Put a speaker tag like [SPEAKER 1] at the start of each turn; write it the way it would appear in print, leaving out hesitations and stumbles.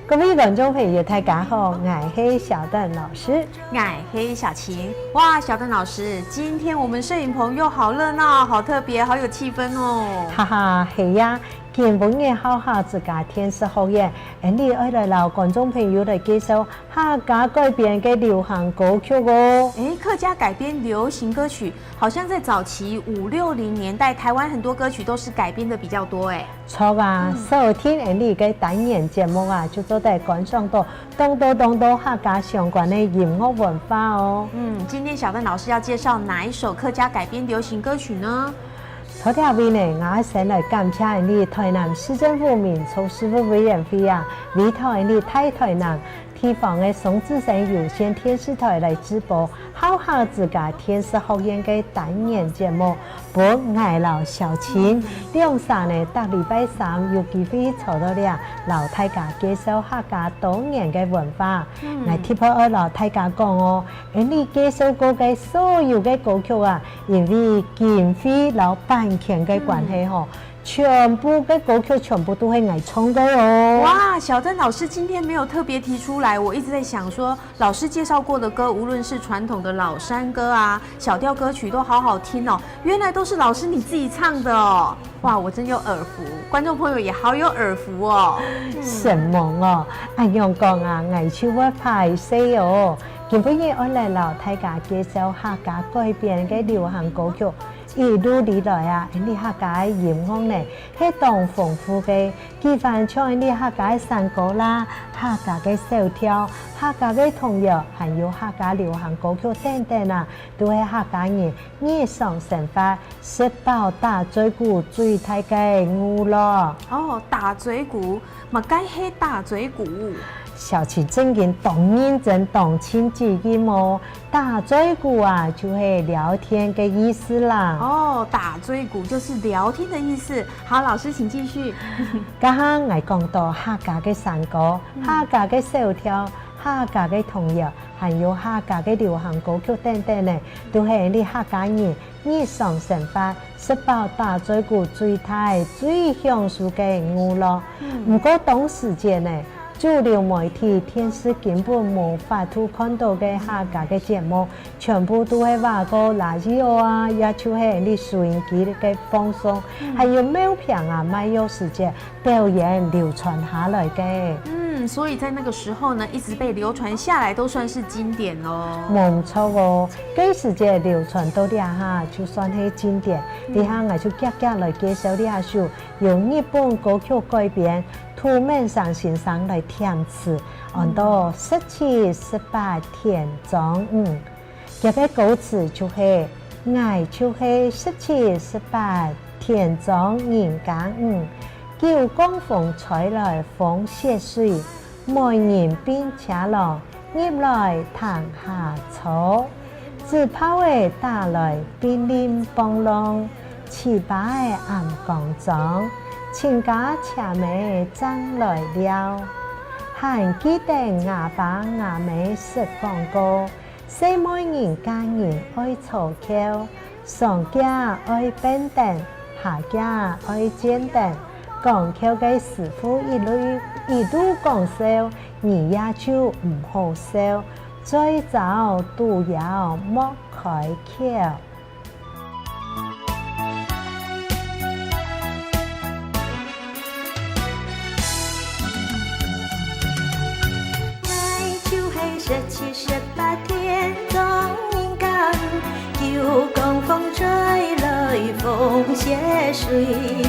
[SPEAKER 1] 各位观众朋友，大家好，我是小邓老师，
[SPEAKER 2] 我是小晴。哇，小邓老师，今天我们摄影棚又好热闹，好特别，好有气氛哦。
[SPEAKER 1] 哈哈，是呀。今本日好好自家天师学院，你爱来老观众朋友来介绍客家改编嘅流行歌曲哦。
[SPEAKER 2] 客家改编流行歌曲，好像在早期5、60年代，台湾很多歌曲都是改编的比较多哎。
[SPEAKER 1] 错啊，收听你嘅单元节目啊，就做在观赏到多客家相关的音乐文化哦。
[SPEAKER 2] 今天小邓老师要介绍哪一首客家改编流行歌曲呢？
[SPEAKER 1] 头条位呢，我先来感谢你台南市政府民俗事务委员会啊，委托你台南地方的松之城有线电视台来直播好好自家天师学院的单元节目，本爱老小晴2、3呢，每礼拜3有机会坐到了老大家介绍客家多年的文化。我特别爱老大家讲哦，你介绍过的所有的歌曲啊，因为经费老版权的关系吼。全部的歌曲全部都会爱唱的哦！
[SPEAKER 2] 哇，小邓老师今天没有特别提出来，我一直在想说，老师介绍过的歌，无论是传统的老山歌啊、小调歌曲，都好好听哦。原来都是老师你自己唱的哦！哇，我真有耳福，观众朋友也好有耳福哦。
[SPEAKER 1] 什么哦？按样讲啊，爱唱我拍摄哦。今本日我来老大家介绍客家改编的流行歌曲。一路以来啊，你客家的音樂呢，係當豐富嘅，基本唱你客家嘅山歌啦、客家嘅小調、客家嘅童謠，還有客家流行歌曲等等啊，都係客家人日常生活食飽打嘴鼓最大嘅娛樂。
[SPEAKER 2] 哦，打嘴鼓，嘛該係打嘴鼓。
[SPEAKER 1] 小琪正經當認真當親自己麼？打嘴鼓啊，就是聊天的意思啦。
[SPEAKER 2] 哦，打嘴鼓就是聊天的意思。好，老師請繼續。
[SPEAKER 1] 家下我講到客家的山歌、客家的小調、客家的童謠，還有客家的流行歌曲等等呢，都係你客家人日常生活食飽打嘴鼓最大最享受的娛樂。不過當時間呢，主流媒體電視根本無法度看到嘅客家嘅節目，全部都係話個垃圾啊，也就係你收音機嘅放送，還有冇片啊、沒有時間表演流傳下來嘅。
[SPEAKER 2] 所以在那個時候呢，一直被流傳下來，都算是經典咯。
[SPEAKER 1] 冇錯哦，幾時間流傳到呢下，就算係經典。呢下我就夾來介紹呢首用日本歌曲改編。圖面上先生來填詞，按到17、18田莊這個歌詞就係愛就係17、18田莊人家叫江風吹來風雪水，每人變車浪，入來彈下草，自拋的打來變林幫浪，七八的暗光妝。親家車尾爭來了，還記得牙爸牙妹食廣告，細妹人家人愛嘈口，上家愛扁擔，下家愛煎蛋，講口嘅師傅一路講笑，你也就唔好笑，最早都要莫開口。
[SPEAKER 3] 17、18天莊人家叫江風吹來風雪水，